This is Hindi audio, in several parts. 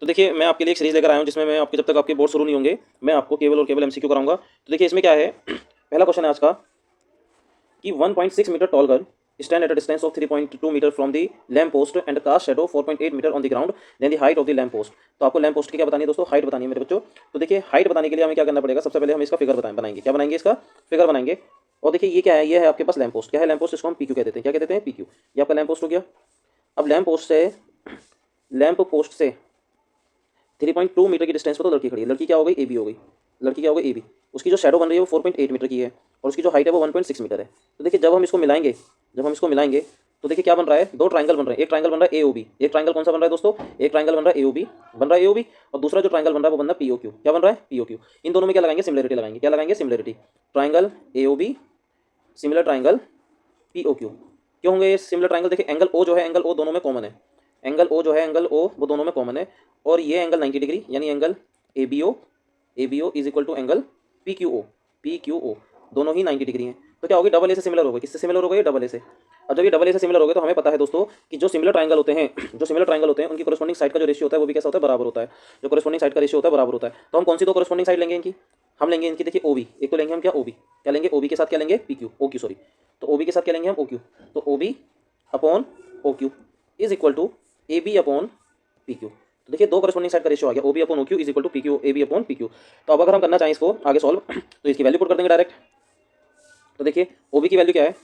तो देखिए मैं आपके लिए एक सीरीज लेकर आया हूँ जिसमें मैं आपके जब तक आपके बोर्ड शुरू नहीं होंगे मैं आपको केवल और केवल एमसीक्यू कराऊंगा। तो देखिए इसमें क्या है पहला क्वेश्चन है आज का कि 1.6 metre tall girl stand at a distance of 3.2 meter from the lamp post and cast shadow 4.8 meter on the ground, then the height of the lamp post। तो आपको लैम्प पोस्ट की क्या बतानी है दोस्तों, हाइट बतानी है मेरे बच्चों। तो देखिए हाइट बताने के लिए हमें क्या करना पड़ेगा, सबसे पहले हम इसका फिगर बनाएंगे। क्या बनाएंगे, इसका फिगर बनाएंगे। और देखिए ये क्या है, ये है आपके पास लैम्प पोस्ट। क्या है लैम्प पोस्ट, इसको हम पीक्यू कह देते हैं। क्या कहते हैं, पीक्यू। ये आपका लैम्प पोस्ट हो गया। अब लैम्प पोस्ट से 3.2 मीटर की डिस्टेंस पर तो लड़की खड़ी है। लड़की क्या हो गई, ए बी हो गई। लड़की क्या हो गई, ए बी। उसकी जो शैडो बन रही है वो 4.8 मीटर की है और उसकी जो हाइट है वो 1.6 मीटर है। तो देखिए जब हम इसको मिलाएंगे तो देखिए क्या बन रहा है, दो ट्रायंगल बन रहे हैं। एक ट्रायंगल बन रहा है ए ओ बी। एक ट्रायंगल कौन सा बन रहा है दोस्तों, एक ट्रायंगल बन रहा है ए ओ बी, और दूसरा जो ट्रायंगल बन रहा है वो बन रहा है पी ओ क्यू। क्या बन रहा है, पी ओ क्यू। इन दोनों में क्या लगाएंगे, सिमिलरिटी लगाएंगे। क्या लगाएंगे, similarity. Triangle A O B similar triangle P O Q. क्यों होंगे ये सिमिलर ट्रायंगल, देखिए एंगल ओ जो है, एंगल ओ दोनों में कॉमन है। एंगल ओ जो है, एंगल ओ वो दोनों में कॉमन है। और ये एंगल 90 डिग्री यानी angle A B O is equal to angle P Q O दोनों ही 90 डिग्री हैं। तो क्या होगी, डबल ए से सिमिलर हो गई। किससे सिमिलर हो गई, डबल ए से। अब जब ये डबल ए से सिमिलर हो गए तो हमें पता है दोस्तों कि जो सिमिलर ट्रायंगल होते हैं उनकी कोरेस्पोंडिंग साइड का जो रेशियो होता है वो भी कैसा होता है, बराबर होता है। जो कोरेस्पोंडिंग साइड का रेशियो होता है बराबर होता है। तो हम कौन सी दो कोरेस्पोंडिंग साइड लेंगे इनकी, हम लेंगे इनकी देखिए ओ बी। एक तो लेंगे हम क्या, ओ बी। क्या लेंगे, ओ बी के साथ क्या लेंगे, P Q, O Q sorry. तो ओ बी के साथ क्या लेंगे हम, ओ क्यू। तो O B upon O Q is equal to A B upon P Q. तो देखिए दो करस्पॉन्डिंग साइड का रेशियो आ गया, O B upon O Q is equal to P Q A B upon P Q. तो अब अगर हम करना चाहें इसको आगे सॉल्व तो इसकी वैल्यू पुट कर देंगे डायरेक्ट। तो देखिए ओ बी की वैल्यू क्या है,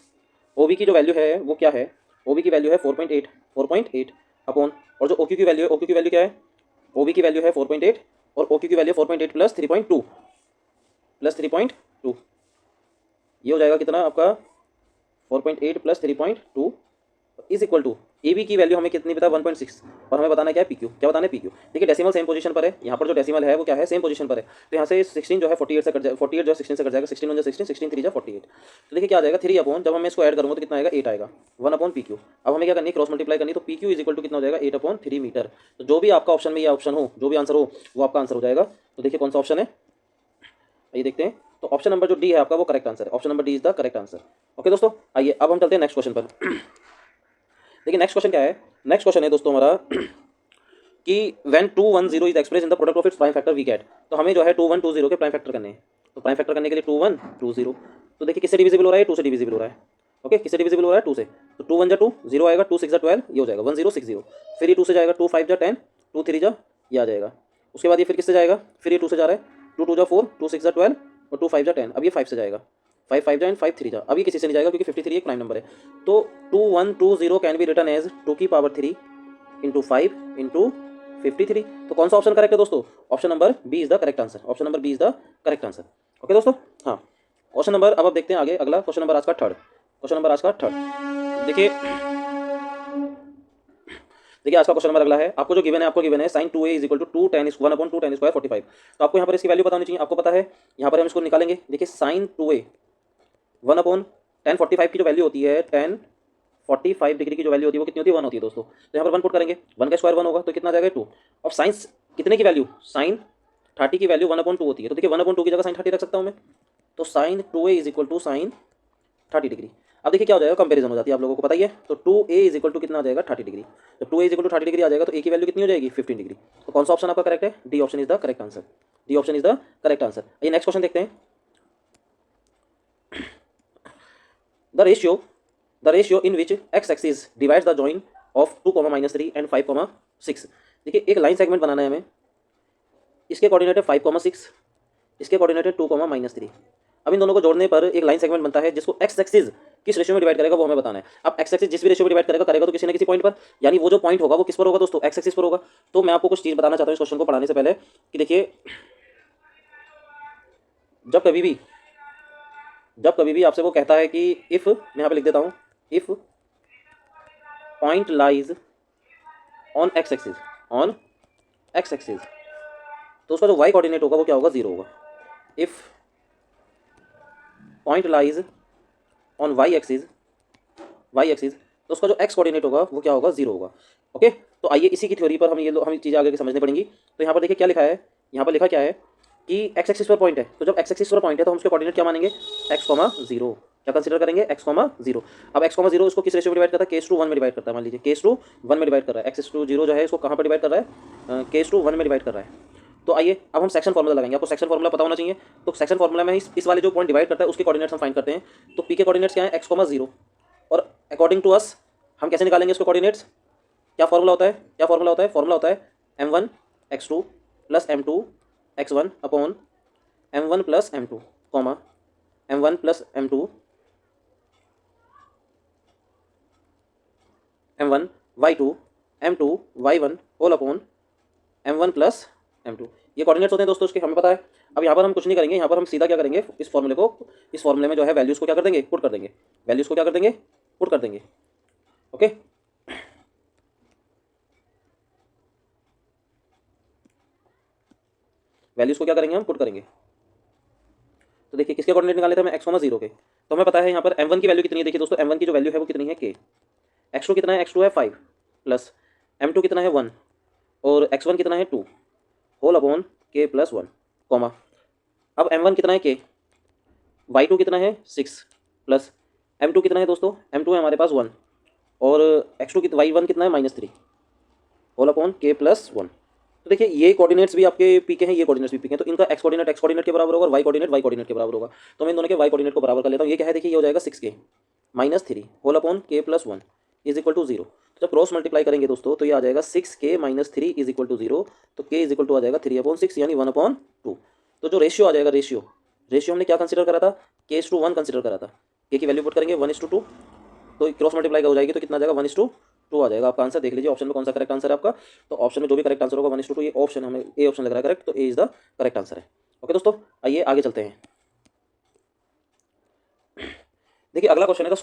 ओ बी की जो वैल्यू है वो क्या है, ओ बी की वैल्यू है 4.8 अपॉन, और जो ओ क्यू की वैल्यू है, ओ क्यू की वैल्यू क्या है, ओ बी की वैल्यू है 4.8 और ओ क्यू की वैल्यू 4.8 प्लस 3.2 ये हो जाएगा कितना आपका 4.8 plus 3.2 is equal to A B की वैल्यू हमें कितनी पता है 1.6 और हमें बताना क्या है पी क्यू। क्या बताना है, पी क्यू। देखिए डेसिमल सेम पोजीशन पर है, यहाँ पर जो डेसिमल है वो क्या है, सेम पोजीशन पर है। तो यहाँ से 16 जो है 48 से कट जाएगा, 48 जो है 16 से कट जाएगा, 16 1 16 16 3 48। तो देखिए क्या आ जाएगा 3 अपॉन, जब हम इसको ऐड करूँगा तो कितना आएगा, 8 आएगा, 1 अपॉन पी क्यू। अब हमें क्या करनी है, क्रॉस मल्टीप्लाई करनी है। तो P Q is equal to कितना हो जाएगा, 8 अपॉन 3 मीटर। तो जो भी आपका ऑप्शन में ये ऑप्शन हो, जो भी आंसर हो वो आपका आंसर हो जाएगा। तो देखिए कौन सा ऑप्शन है, ये देखते हैं। तो ऑप्शन नंबर जो डी है आपका वो करेक्ट आंसर है। Option number D is the correct answer. Okay दोस्तों, आइए अब हम चलते हैं नेक्स्ट क्वेश्चन पर। देखिए नेक्स्ट क्वेश्चन क्या है, नेक्स्ट क्वेश्चन है दोस्तों हमारा कि when 210 is express in the product of its prime factor we get. तो हमें जो है 2120 के प्राइम फैक्टर करने हैं। तो प्राइम फैक्टर करने के लिए 2120, तो देखिए किससे डिविजिबल हो रहा है, 2 से डिविजिबल हो रहा है। ओके, किससे डिविजिबल हो रहा है, 2 से। तो 2 1 जा 2, 0 आएगा, 2 6 जा 12, ये हो जाएगा 1060। फिर ये 2 से जाएगा, 2 5 जा 10, 2 3 जा, ये आ जाएगा। उसके बाद ये फिर किससे जाएगा, फिर ये 2 से जा रहा है, 2 2 जा 4, 2 6 जा 12 और 2 5 जा 10। अब ये 5 से जाएगा, 5 5 जा एंड 5 3 जा। अब ये किसी से नहीं जाएगा क्योंकि 53 एक प्राइम नंबर है। तो 2120 कैन बी रिटन एज 2 की पावर 3 इंटू 5 इंटू 53। तो कौन सा ऑप्शन करेक्ट है दोस्तों, option number B is the correct answer. Option number B is the correct answer. Okay दोस्तों, हाँ क्वेश्चन नंबर अब देखते हैं आगे, अगला क्वेश्चन नंबर आज का थर्ड। क्वेश्चन नंबर आज का थर्ड देखिए, देखिए आज का क्वेश्चन नंबर अगला है। आपको जो गिवन है, आपको गिवन है sin 2a is equal to 2 tan 1 upon 2 tan square 45। तो आपको यहाँ पर इसकी वैल्यू पता होनी चाहिए। आपको पता है, यहाँ पर हम इसको निकालेंगे। देखिए sin 2a 1 अपॉन tan 45 की जो वैल्यू होती है, tan 45 डिग्री की जो वैल्यू होती है वो कितनी होती है, 1 होती है दोस्तों। तो यहाँ पर 1 पुट करेंगे, 1 का स्क्वायर 1 होगा तो कितना आ जाएगा 2। और साइंस कितने की वैल्यू, sin 30 की वैल्यू 1 अपॉन 2 होती है। तो देखिए 1 अपॉन 2 की जगह sin 30 रख सकता हूँ मैं। तो sin 2a is equal to sin 30 degree. अब देखिए क्या हो जाएगा, कंपैरिजन हो जाती है, आप लोगों को पता ही है। तो 2a इज इक्वल टू कितना आ जाएगा, 30 डिग्री। जब 2a is equal to 30 degree आ जाएगा तो a की वैल्यू कितनी हो जाएगी, 15 डिग्री। तो कौन सा ऑप्शन आपका करेक्ट है, D option is the correct answer. D option is the correct answer. ये नेक्स्ट क्वेश्चन देखते हैं। The ratio in which x axis divides the join of 2, -3 and 5, 6। देखिए एक लाइन सेगमेंट बनाना है हमें। इसके कोऑर्डिनेट है 5, 6, इसके कोऑर्डिनेट है 2, -3। अब इन दोनों को जोड़ने पर एक लाइन सेगमेंट बनता है जिसको एक्स एक्सिस किस रेशियो में डिवाइड करेगा वो हमें बताना है। अब एक्स एक्सिस जिस भी रेशियो में डिवाइड करेगा तो किसी न किसी पॉइंट पर, यानी वो जो पॉइंट होगा वो किस पर होगा दोस्तों, एक्स एक्सिस पर होगा। तो मैं आपको कुछ चीज़ बताना चाहता हूँ इस क्वेश्चन को पढ़ाने से पहले कि देखिए जब कभी भी आपसे वो कहता है कि इफ़, मैं यहाँ पे लिख देता हूँ, if point lies on x axis, तो उसका जो वाई कोऑर्डिनेट होगा वो क्या होगा, 0 होगा। If point lies on Y axis, तो उसका जो एक्स कोऑर्डिनेट होगा वो क्या होगा, 0 होगा। ओके, तो आइए इसी की थ्योरी पर हम चीज़ें आगे की समझनी पड़ेंगी। तो यहाँ पर देखिए क्या लिखा है, यहाँ पर लिखा क्या है कि एक्स एक्सिस पर पॉइंट है। तो जब एक्स एक्सिस पर पॉइंट है तो हम उसके कोऑर्डिनेट क्या मानेंगे, x, 0। क्या कंसीडर करेंगे, एक्स कॉमा जीरो। अब एक्स कॉमा जीरो इसको किस रेशियो में डिवाइड करता है, केस टू वन में डिवाइड करता है। मान लीजिए केस टू वन में डिवाइड कर रहा है, एक्स टू जीरो जो है इसको कहाँ पर डिवाइड कर रहा है, केस टू वन में डिवाइड कर रहा है। तो आइए अब हम सेक्शन फॉर्मूला लगाएंगे, आपको सेक्शन फॉर्मूला पता होना चाहिए। तो सेक्शन फॉर्मूला में इस वाले जो पॉइंट डिवाइड करता है उसके कोऑर्डिनेट्स हम फाइंड करते हैं। तो पी के कोऑर्डिनेट्स क्या है, एक्स कॉमा जीरो। और अकॉर्डिंग टू अस हम कैसे निकालेंगे इसके कोऑर्डिनेट्स, क्या फॉर्मूला होता है, क्या फॉर्मूला होता है, फॉर्मूला होता है m1 x2 plus m2 x1 upon m1 plus m2 comma m1 plus m2 m1 y2 m2 y1 whole upon m1 plus m2। ये कोऑर्डिनेट्स होते हैं दोस्तों उसके, हमें पता है। अब यहाँ पर हम कुछ नहीं करेंगे, यहाँ पर हम सीधा क्या करेंगे, इस फॉर्मूले को, इस फॉर्मूले में जो है वैल्यूज़ को क्या कर देंगे, पुट कर देंगे, वैल्यूज़ को क्या कर देंगे, पुट कर देंगे। ओके, वैल्यूज़ को क्या करेंगे हम, पुट करेंगे। तो देखिए किसके कोऑर्डिनेट निकाले थे हमें, एक्स कॉमा जीरो के। तो हमें पता है यहाँ पर m1 की वैल्यू कितनी है, देखिए दोस्तों m1 की जो वैल्यू है वो कितनी है k, x2 कितना है, x2 है 5 प्लस m2 कितना है 1 और x1 कितना है 2 whole upon k plus 1 comma. अब m1 कितना है k, y2 कितना है 6 प्लस m2 कितना है दोस्तों, m2 है हमारे पास 1 और x2 की y1 कितना है -3 होल अपॉन k प्लस 1। तो देखिए ये कोऑर्डिनेट्स भी आपके पी के हैं, ये कोऑर्डिनेट्स भी पी के हैं, तो इनका एक्स कोऑर्डिनेट के बराबर होगा और वाई कोऑर्डिनेट के बराबर होगा। तो मैं इन दोनों के वाई कोऑर्डिनेट को बराबर कर लेता हूँ। ये क्या है, देखिए ये हो जाएगा 6k -3 whole upon k plus 1 is equal to 0। तो जब क्रॉस मल्टीप्लाई करेंगे दोस्तों तो ये आ जाएगा 6k -3 इज इक्वल टू 0। तो k इज इक्वल टू आ जाएगा 3/6 यानी 1/2। तो जो रेशियो आ जाएगा, रेशियो हमने क्या कंसिडर करा था, k/1 कंसिडर करा था। k की वैल्यू पुट करेंगे 1:2, तो क्रॉस मल्टीप्लाई हो जाएगी तो कितना आ जाएगा 1:2 आ जाएगा। आपका आंसर देख लीजिए ऑप्शन में कौन सा करेक्ट आंसर है आपका। तो ऑप्शन में जो भी करेक्ट आंसर होगा 1:2, ये ऑप्शन हमें ए ऑप्शन लग रहा है करेक्ट, तो ए इज द करेक्ट आंसर है। ओके दोस्तों, आइए आगे चलते हैं। देखिए अगला क्वेश्चन है the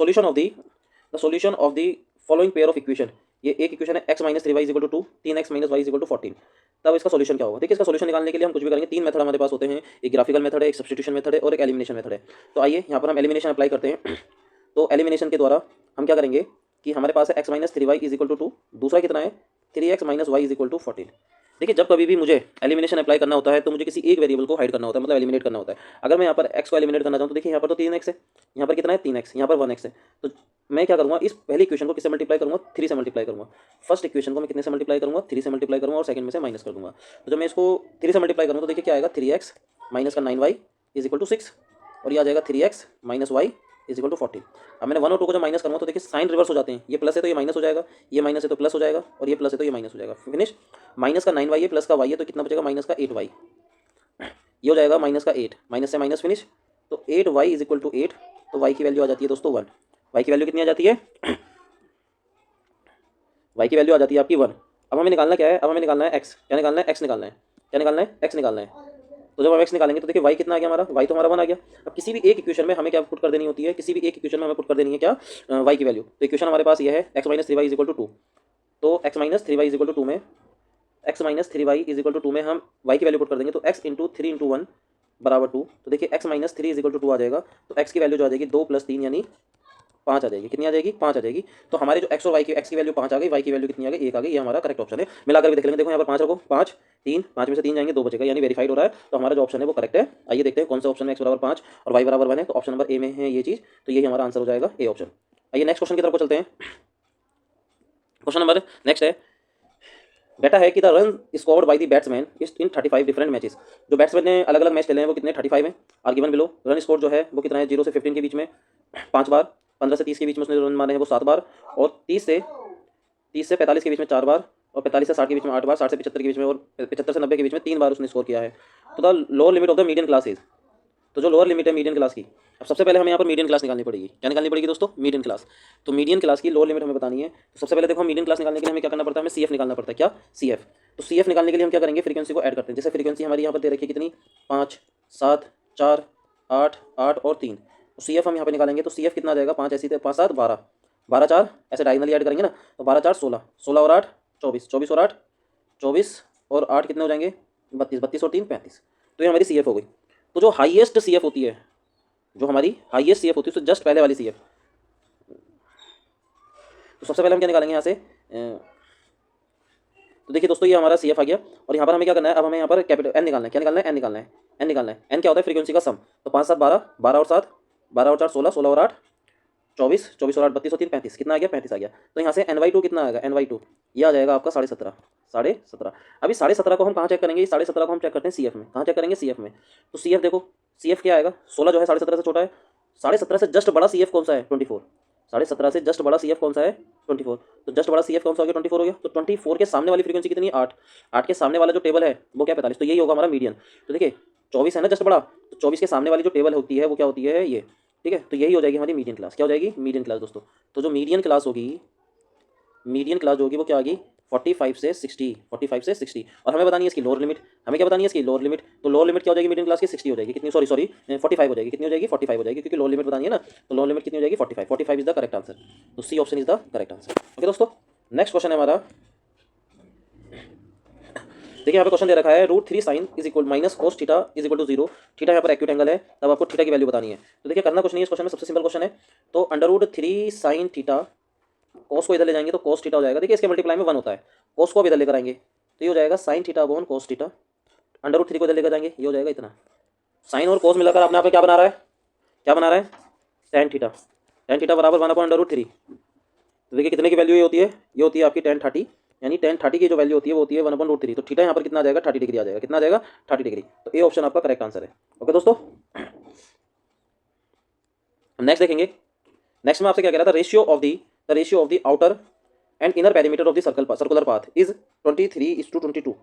solution of the following pair of equation. ये एक इक्वेशन है x - 3y = 2, 3x - y = 14। तब इसका सॉल्यूशन क्या होगा। देखिए इसका सॉल्यूशन निकालने के लिए हम कुछ भी करेंगे, तीन मेथड हमारे पास होते हैं, एक ग्राफिकल मेथड है, एक सब्स्टिट्यूशन मेथड है और एक एलिमिनेशन मेथड है। तो आइए यहाँ पर हम एलिमिनेशन अप्लाई करते हैं। तो एलिमिनेशन के द्वारा हम क्या करेंगे कि हमारे पास है x - 3y = 2, दूसरा कितना है 3x - y = 14। देखिए जब कभी भी मुझे एलिमिनेशन अप्लाई करना होता है तो मुझे किसी एक वेरिएबल को हाइड करना होता है, मतलब एलिमिनेट करना होता है। अगर मैं यहाँ पर x को एलिमिनेट करना चाहूँ तो देखिए यहाँ पर तो 3x है, यहाँ पर कितना है 3x, यहाँ पर 1x है। तो मैं क्या करूँगा, इस पहली इक्वेशन को किससे मल्टीप्लाई करूँगा, 3 से मल्टीप्लाई करूँगा। फर्स्ट इक्वेशन को मैं कितने से मल्टीप्लाई करूँगा, 3 से मल्टीप्लाई करूँगा और सेकंड में से माइनस कर दूँगा। तो जब मैं इसको 3 से मल्टीप्लाई करूँगा तो देखिए क्या आएगा, 3x माइनस का 9y = 6 और ये आ जाएगा 3x - y = 14। अब मैंने 1 और 2 को जब माइनस करूँगा तो देखिए साइन रिवर्स हो जाते हैं, ये प्लस है तो ये माइनस हो जाएगा, ये माइनस है तो प्लस हो जाएगा और ये प्लस है तो ये माइनस हो जाएगा। फिनिश। माइनस का 9y है प्लस का y है तो कितना बचेगा, माइनस का 8y। ये हो जाएगा माइनस का 8, माइनस से माइनस फिनिश। तो 8y = 8, तो y की वैल्यू आ जाती है दोस्तों 1। y की वैल्यू कितनी आ जाती है, y की वैल्यू आ जाती है आपकी 1। अब हमें निकालना क्या है, अब हमें निकालना है x। क्या निकालना है, x निकालना है, क्या निकालना है, x निकालना है। तो जब हम x निकालेंगे तो देखिए y कितना आ गया हमारा, y तो हमारा 1 आ गया। अब किसी भी एक इक्वेशन में हमें क्या पुट कर देनी होती है, किसी भी एक इक्वेशन में हमें पुट कर देनी है क्या, y की वैल्यू। तो इक्वेशन हमारे पास ये है x - 3y = 2। तो x - 3y = 2 में x - 3y = 2 में हम y की वैल्यू पुट कर देंगे तो x × 3 × 1 = 2। तो देखिए x - 3 = 2 आ जाएगा। तो x की वैल्यू जो आ जाएगी 2 + 3 यानी 5 आ जाएगी। कितनी आ जाएगी, 5 आ जाएगी। तो हमारे जो x और y की, x की वैल्यू 5 आ गई, y की वैल्यू कितनी आ गई, 1 आ गई। ये हमारा करेक्ट ऑप्शन है। मिलाकर भी देख लेंगे, देखो यहाँ पर 5 रखो, 5 3, 5 में से 3 जाएंगे 2 बचेगा, यानी वेरीफाइड हो रहा है। तो हमारा जो ऑप्शन है वो करेक्ट है। आइए देखते हैं कौन सा ऑप्शन है, x = 5 और y = 1 है। तो ऑप्शन नंबर ए में है ये चीज़, तो यही हमारा आंसर हो जाएगा, ए ऑप्शन। आइए नेक्स्ट क्वेश्चन की तरफ चलते हैं। क्वेश्चन नंबर नेक्स्ट है, डाटा है कि the run scored by the batsman is in 35 different matches. जो बैट्समैन ने अलग अलग मैच खेले हैं वो कितने, 35 हैं। Are given below. Run score जो है वो कितना है, 0 से 15 के बीच में 5 बार, 15 से 30 के बीच में उसने रन मारे हैं वो 7 बार, और 30 से 45 के बीच में 4 बार, और 45 से 60 के बीच में 8 बार, 60 से 75 के बीच में और 75 से 90 के बीच में 3 बार उसने स्कोर किया है। तो the lower limit of the median class is. तो जो लोअर लिमिट है मीडियन क्लास की, अब सबसे पहले हमें यहाँ पर मीडियन क्लास निकालनी पड़ेगी। क्या निकालनी पड़ेगी दोस्तों, मीडियन क्लास। तो मीडियन क्लास की लोअर लिमिट हमें बतानी है। तो सबसे पहले देखो हम मीडियन क्लास निकालने के लिए हमें क्या करना पड़ता है, हमें सीएफ निकालना पड़ता है। क्या, सीएफ। तो सीएफ निकालने के लिए हम क्या करेंगे, फ्रीक्वेंसी को ऐड करते हैं। जैसे फ्रीक्वेंसी हमारी यहाँ पर दे रखी है कितनी, 5 7 4 8 8 और 3। तो सीएफ हम यहाँ पे निकालेंगे तो सीएफ कितना आ जाएगा, 5 ऐसी 5 7 12, 12 4 ऐसे डायगनली ऐड करेंगे ना, तो 12 4 16, 16 और 8 24, 24 और 8 24 और 8 कितने हो जाएंगे, 32, 32 और 3 35। तो ये हमारी सीएफ हो गई। तो जो हाईएस्ट सीएफ होती है, जो हमारी हाईएस्ट सीएफ होती है, तो जस्ट पहले वाली सीएफ। तो सबसे पहले हम क्या निकालेंगे यहाँ से, तो देखिए दोस्तों ये हमारा सीएफ आ गया। और यहाँ पर हमें क्या करना है, अब हमें यहाँ पर कैपिटल एन निकालना है। क्या निकालना है, एन निकालना है। एन निकालना है, एन क्या होता है, फ्रीक्वेंसी का सम। तो 5 7 12, 12 और 7 12 और 4 16, 16 और 8 24, 24 और 8 32 और 3 35, कितना आ गया 35 आ गया। तो यहाँ से NY2 कितना आएगा, NY2 ये आ जाएगा आपका 17.5, 17.5। अभी 17.5 को हम कहाँ चेक करेंगे, 17.5 को हम चेक करते हैं CF में। कहाँ चेक करेंगे, CF में। तो CF देखो, CF क्या आएगा, 16 जो है 17.5 से छोटा है, 17.5 से जस्ट बड़ा CF कौन सा है, 24। 17.5 से जस्ट बड़ा CF कौन सा है, 24। तो जस्ट बड़ा CF कौन सा हो गया, 24 हो गया। तो 24 के सामने वाली फ्रीक्वेंसी कितनी है, 8। 8 के सामने वाला जो टेबल है वो क्या 45, तो यही होगा हमारा मीडियन। तो देखिए 24 है ना जस्ट बड़ा, तो 24 के सामने वाली जो टेबल होती है वो क्या होती है, ये। ठीक है, तो यही हो जाएगी हमारी मीडियन क्लास। क्या हो जाएगी, मीडियन क्लास दोस्तों। तो जो मीडियन क्लास होगी, मीडियन क्लास जो होगी वो क्या आएगी, 45 से 60, 45 से 60। और हमें बतानी है इसकी लोअर लिमिट, हमें क्या बतानी है इसकी लोअर लिमिट। तो लोअर लिमिट क्या हो जाएगी मीडियन क्लास की, 60 हो जाएगी, कितनी, सॉरी 45 हो जाएगी, कितनी हो जाएगी 45 हो जाएगी, क्योंकि लोअर लिमिट बतानी है ना। तो लोअर लिमिट कितनी हो जाएगी 45, 45 इज द करेक्ट आंसर। तो C option is the correct answer. Okay दोस्तों, नेक्स्ट क्वेश्चन है हमारा। देखिए यहाँ पे क्वेश्चन दे रखा है √3 sin इज इक्वल माइनस cos theta is equal to 0। Theta यहाँ पर एक्यूट एंगल है, तब आपको थीटा की वैल्यू बतानी है। तो देखिए करना कुछ नहीं है इस क्वेश्चन में, सबसे सिंपल क्वेश्चन है। तो √3 sin थीटा, cos को इधर ले जाएंगे तो cos थीटा हो जाएगा। देखिए इसके मल्टीप्लाई में 1 होता है, cos को भी इधर लेकर आएंगे तो ये हो जाएगा sin theta upon cos theta. √3 को इधर लेकर जाएंगे, ये हो जाएगा इतना। साइन और cos मिलाकर आपने यहाँ पे क्या बना रहा है, क्या बना रहा है, tan थीटा। tan थीटा बराबर 1 अपॉन √3। तो देखिए कितने की वैल्यू ये होती है, ये होती है आपकी tan 30, यानी tan 30 की जो वैल्यू होती है वो होती है 1 अपॉन √3। तो थीटा यहाँ पर कितना आ जाएगा, 30 डिग्री आ जाएगा, कितना आ जाएगा 30 डिग्री। तो ए ऑप्शन आपका करेक्ट आंसर है। ओके दोस्तों, नेक्स्ट देखेंगे। नेक्स्ट में आपसे क्या कह रहा था, ratio of the outer and inner perimeter of the circular path is 23:22।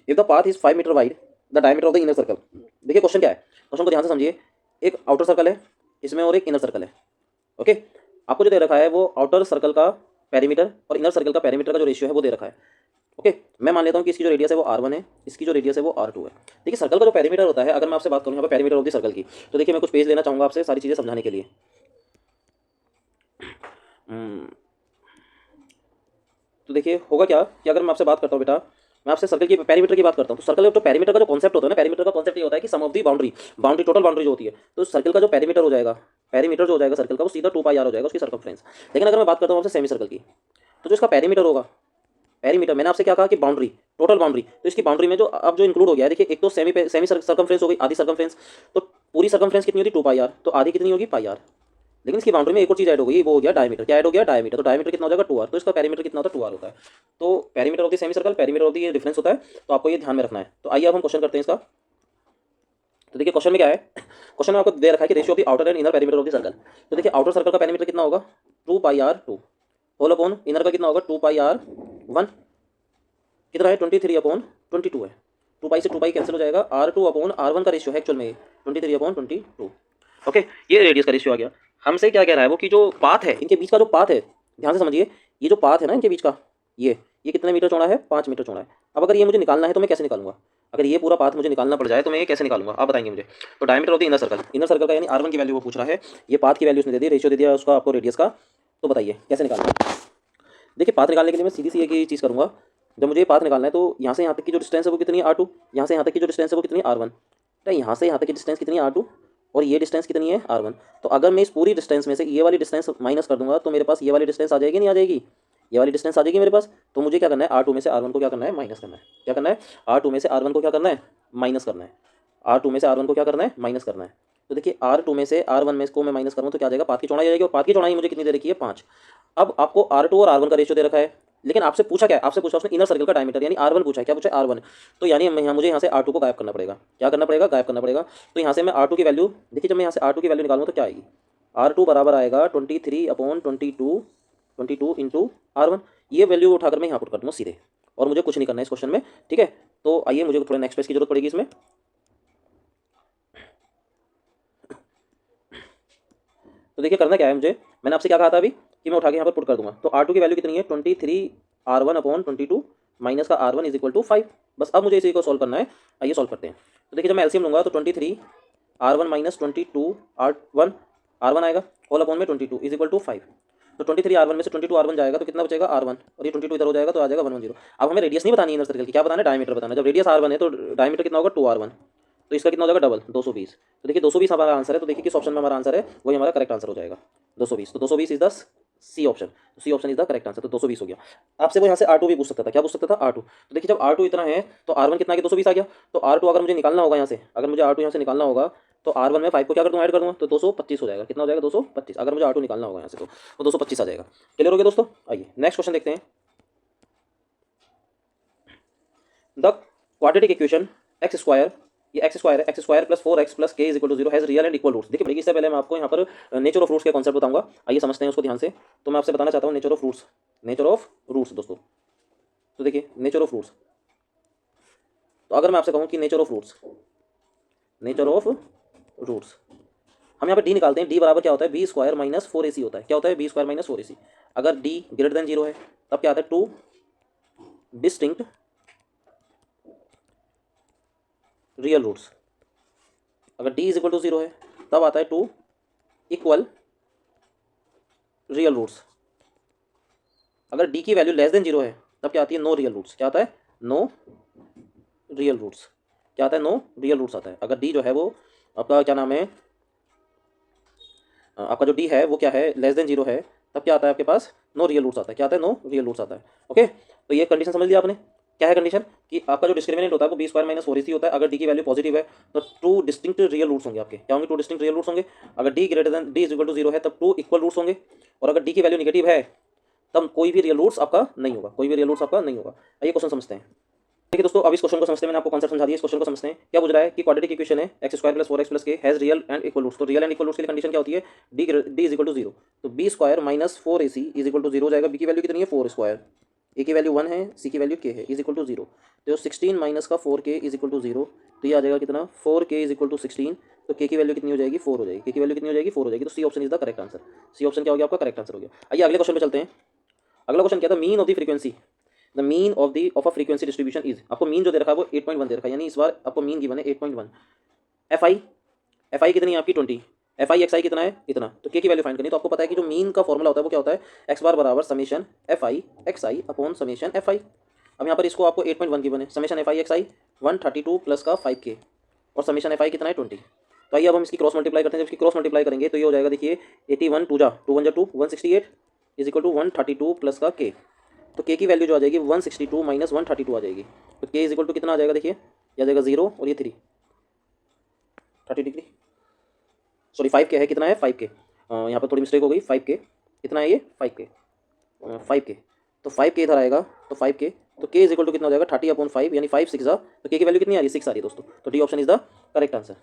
If the path is 5 metre wide, the diameter of the inner circle. देखिए क्वेश्चन क्या है, क्वेश्चन को ध्यान से समझिए। एक आउटर सर्कल है इसमें और एक इनर सर्कल है। ओके, आपको जो दे रखा है वो आउटर सर्कल का पेरीमीटर और इनर सर्कल का पेरीमीटर का जो रेशियो है वो दे रखा है। ओके, मैं मान लेता हूँ कि इसकी जो रेडियस है वो R1 है, इसकी जो रेडियस है वो R2 है। देखिए सर्कल का जो पेरीमीटर होता है, अगर मैं आपसे बात करूँ यहाँ पे पेरीमीटर ऑफ द सर्कल की, तो देखिए मैं कुछ पेज लेना चाहूँगा आपसे सारी चीज़ें समझाने के लिए। तो देखिए होगा क्या कि अगर मैं आपसे बात करता हूँ बेटा, मैं आपसे सर्कल की पेरीमीटर की बात करता हूँ, तो सर्कल का जो पेरीमीटर का जो कॉन्सेप्ट होता है ना, पेरीमीटर का कॉन्सेप्ट ये होता है कि sum of the boundary total boundary जो होती है, तो सर्कल का जो पेरीमीटर हो जाएगा, पेरीमीटर जो हो जाएगा सर्कल का, वो सीधा 2πr हो जाएगा उसकी सर्कमफ्रेंस। लेकिन अगर मैं बात करता हूँ आपसे सेमी सर्कल की, तो जो इसका पेरीमीटर होगा, पेरीमीटर मैंने आपसे क्या कहा कि बाउंड्री, टोटल बाउंड्री, तो इसकी बाउंड्री में जो अब जो इंक्लूड हो गया है, देखिए एक तो सेमी सर्कमफ्रेंस हो गई, आधी सर्कमफ्रेंस। तो पूरी सर्कमफ्रेंस कितनी होती 2πr, तो आधी कितनी होगी πr। लेकिन इसकी बाउंड्री में एक और चीज ऐड हो गई, वो हो गया डायमीटर। क्या ऐड हो गया, डायमीटर। तो डायमीटर कितना हो जाएगा 2r, तो इसका पेरीमीटर कितना होता है 2r होता है। तो perimeter of the semi circle, perimeter of the ये डिफरेंस होता है, तो आपको ये ध्यान में रखना है। तो आइए अब हम क्वेश्चन करते हैं इसका। तो देखिए क्वेश्चन में क्या है, क्वेश्चन में आपको दे रखा है कि ratio of the outer and inner perimeter of the circle. तो देखिए आउटर सर्कल का पेरीमीटर कितना होगा 2πr2 होल अपॉन इनर का कितना होगा 2πr1, कितना है 23/22 है। 2π से 2π कैंसिल हो जाएगा, R2 अपॉन R1 का रेशियो है एक्चुअल में 23/22। ओके, ये रेडियस का रेशियो आ गया। हमसे क्या कह रहा है वो कि जो पाथ है इनके बीच का, जो पाथ है ध्यान से समझिए, ये जो पाथ है ना इनके बीच का, ये कितने मीटर चौड़ा है, 5 मीटर चौड़ा है। अब अगर ये मुझे निकालना है तो मैं कैसे निकालूंगा, अगर ये पूरा पाथ मुझे निकालना पड़ जाए तो मैं ये कैसे निकालूंगा, आप बताएंगे मुझे। तो diameter of the inner circle का यानी R1 की वैल्यू वो पूछ रहा है, ये पाथ की वैल्यू उसने दे दी, रेशियो दे दिया उसका आपको रेडियस का। तो बताइए कैसे निकालना है। देखिए पाथ निकालने के लिए मैं सीधी सी एक ही चीज़ करूँगा, जब मुझे पाथ निकालना है तो यहाँ से यहाँ तक की जो डिस्टेंस है वो कितनी है R2, यहाँ से यहाँ तक की जो डिस्टेंस है वो कितनी है R1, तो यहाँ से यहाँ तक की डिस्टेंस कितनी है R2 और ये डिस्टेंस कितनी है R1। तो अगर मैं इस पूरी डिस्टेंस में से ये वाली डिस्टेंस माइनस कर दूंगा तो मेरे पास ये वाली डिस्टेंस आ जाएगी, नहीं आ जाएगी, ये वाली डिस्टेंस आ जाएगी मेरे पास। तो मुझे क्या करना है, R2 में से R1 को क्या करना है, माइनस करना है। क्या करना है, R2 में से R1 को क्या करना है, माइनस करना है। R2 में से R1 को क्या करना है, माइनस करना है। तो देखिए R2 में से R1 में इसको मैं माइनस करूँ तो क्या आ जाएगा, पाथ की चौड़ाई आ जाएगी, और पाथ की चौड़ाई मुझे कितनी दे रखी है 5। अब आपको R2 और R1 का रेशियो दे रखा है, लेकिन आपसे पूछा क्या है, आपसे पूछा उसने इनर सर्कल का डायमीटर यानी R1 पूछा है। क्या पूछा है, R1। तो यानी मुझे यहाँ से R2 को गायब करना पड़ेगा। क्या करना पड़ेगा, गायब करना पड़ेगा। तो यहाँ से मैं R2 की वैल्यू, देखिए जब मैं यहाँ से R2 की वैल्यू निकालूंगा तो क्या आएगी, R2 बराबर आएगा 23/22 इंटू R1। ये वैल्यू उठाकर मैं यहाँ पुट कर दूँगा सीधे, और मुझे कुछ नहीं करना है इस क्वेश्चन में। ठीक है, तो आइए मुझे थोड़ा नेक्स्ट पेज की जरूरत पड़ेगी इसमें। तो देखिए करना क्या है मुझे, मैंने आपसे क्या कहा था अभी कि मैं उठा के यहाँ पर पुट कर दूंगा। तो R2 की वैल्यू कितनी है 23R1/22 माइनस का R1 इज इक्वल टू 5। बस अब मुझे इसी को सॉल्व करना है, आइए सॉल्व करते हैं। तो देखिए जब मैं एलसीएम लूंगा तो 23R1 माइनस 22R1 आएगा होल अपॉन में 22 इज इक्वल टू 5। तो 23R1 में से 22R1 जाएगा तो कितना बचेगा R1, और ये 22 इधर हो जाएगा तो आ जाएगा 110। अब हमें रेडियस नहीं बतानी है इनर सर्कल की, क्या बताना है, डायमीटर बताना है। जब रेडियस R1 है तो डायमीटर कितना होगा 2R1, तो इसका कितना हो जाएगा डबल 220। तो देखिए 220 हमारा आंसर है। तो देखिए किस ऑप्शन में हमारा आंसर है, वही हमारा करेक्ट आंसर हो जाएगा 220। तो 220 इज द सी ऑप्शन, तो C option is the correct answer. तो 220 हो गया। आपसे वो यहाँ से R2 भी पूछ सकता था, क्या पूछ सकता था R2। तो देखिए जब R2 इतना है तो R1 कितना आ गया 220 आ गया। तो R2 अगर मुझे निकालना होगा यहाँ से, अगर मुझे R2 यहाँ से निकालना होगा तो R1 में 5 को क्या कर दूँ, ऐड कर दूँगा, तो 225 हो जाएगा। कितना हो जाएगा, 225। अगर मुझे R2 निकालना होगा यहाँ से तो 225 आ जाएगा। क्लियर हो गया दोस्तों। आइए नेक्स्ट क्वेश्चन देखते हैं। The quadratic equation x square, ये एक्स स्क्वायर है, x square plus 4x plus k is equal to 0 has real and equal roots. देखिए इससे पहले मैं आपको यहाँ पर नेचर ऑफ रूट्स के कॉन्सेप्ट बताऊंगा। आइए समझते हैं उसको ध्यान से। तो मैं आपसे बताना चाहता हूँ nature of roots, nature of roots दोस्तों। तो देखिए नेचर ऑफ रूट्स, तो अगर मैं आपसे कहूँ कि nature of roots, nature of roots, हम यहाँ पे डी निकालते हैं। डी बराबर क्या होता है, बी स्क्वायर माइनस 4ac होता है। क्या होता है, बी स्क्वायर माइनस 4ac। अगर डी ग्रेटर देन 0 है तब क्या आता है, 2 डिस्टिंक्ट रियल रूट्स। अगर डी इज इक्वल टू 0 है तब आता है 2 इक्वल रियल रूट्स। अगर डी की वैल्यू लेस देन 0 है तब क्या आती है, नो रियल रूट्स। क्या आता है, नो रियल रूट्स। क्या आता है, नो रियल रूट्स आता है। अगर डी जो है वो आपका क्या नाम है, आपका जो डी है वो क्या है, लेस देन 0 है, तब क्या आता है आपके पास, नो रियल रूट्स आता है। क्या आता है, नो रियल रूट्स आता है। ओके, तो ये कंडीशन समझ लिया आपने। क्या है कंडीशन, कि आपका जो डिस्क्रिमिनेंट होता है वो बी स्क्वायर माइनस 4ac होता है। अगर डी की वैल्यू पॉजिटिव है तो 2 डिस्टिंक्ट रियल रूट्स होंगे आपके। क्या होंगे, 2 डिस्टिंक्ट रियल रूट्स होंगे। अगर D greater than D is equal to 0 है तब 2 इक्वल रूट्स होंगे। और अगर डी की वैल्यू नेगेटिव है तब कोई भी रियल रूट्स आपका नहीं होगा, कोई भी रियल रूट्स आपका नहीं होगा। आइए क्वेश्चन समझते हैं। देखिए दोस्तों, अब इस क्वेश्चन को समझते हैं। मैंने आपको कॉन्सेप्ट समझा दिया, इस क्वेश्चन को समझते हैं। क्या पूछ रहा है कि क्वाड्रेटिक इक्वेशन है x square plus 4x plus k has real and equal roots. तो रियल एंड इक्वल रूट्स के लिए कंडीशन क्या होती है, डी इज इक्वल टू 0। तो B square minus 4ac is equal to 0 हो जाएगा। बी की वैल्यू कितनी है, 4 स्क्वायर, ए की वैल्यू 1 है, सी की वैल्यू के है, इज इक्वल टू 0। तो 16 माइनस का 4k इज इक्वल टू 0। तो ये आ जाएगा कितना, 4k इज इक्वल टू 16। तो के की वैल्यू कितनी हो जाएगी, 4 हो जाएगी। के की वैल्यू कितनी हो जाएगी, 4 हो जाएगी। तो C option is the correct answer. C option क्या हो गया आपका, करेक्ट आंसर हो गया। आइए अगले क्वेश्चन पे चलते हैं। अगला क्वेश्चन क्या था, mean of the frequency, the mean of a frequency distribution is. आपको मीन जो दे रखा है वो 8.1 दे रखा है, यानी इस बार आपको मीन गिवन है 8.1। एफ आई कितनी है आपकी 20, एफ आई एक्स आई कितना है इतना। तो के की वैल्यू फाइंड करनी, तो आपको पता है कि जो मीन का फॉर्मूला होता है वो क्या होता है, एक्स बार बराबर summation F I x I upon summation F I. अब यहाँ पर इसको आपको 8.1 गिवन है, summation F I x I 132 plus का 5k और समेशन एफ आई कितना है 20। तो आइए अब हम इसकी क्रॉस मल्टीप्लाई करते हैं। जब इसकी क्रॉस मल्टीप्लाई करेंगे तो ये हो जाएगा, देखिए 81 2 जा 2 1 जा 2 168 इज इक्वल टू 132 प्लस का के। तो के की वैल्यू जो आ जाएगी 162 माइनस 132 आ जाएगी। तो के इज इक्वल टू कितना आ जाएगा, देखिए ये आ जाएगा 0 और ये 3 30 डिग्री, सॉरी 5k है, कितना है 5k, यहाँ पर थोड़ी मिस्टेक हो गई, 5k कितना है ये 5k 5k। तो 5k इधर आएगा तो 5k, तो k इज इक्वल टू कितना हो जाएगा 30/5 यानी 5 6 तो k की वैल्यू कितनी आ रही है 6 आ रही है दोस्तों। तो D option is the correct answer.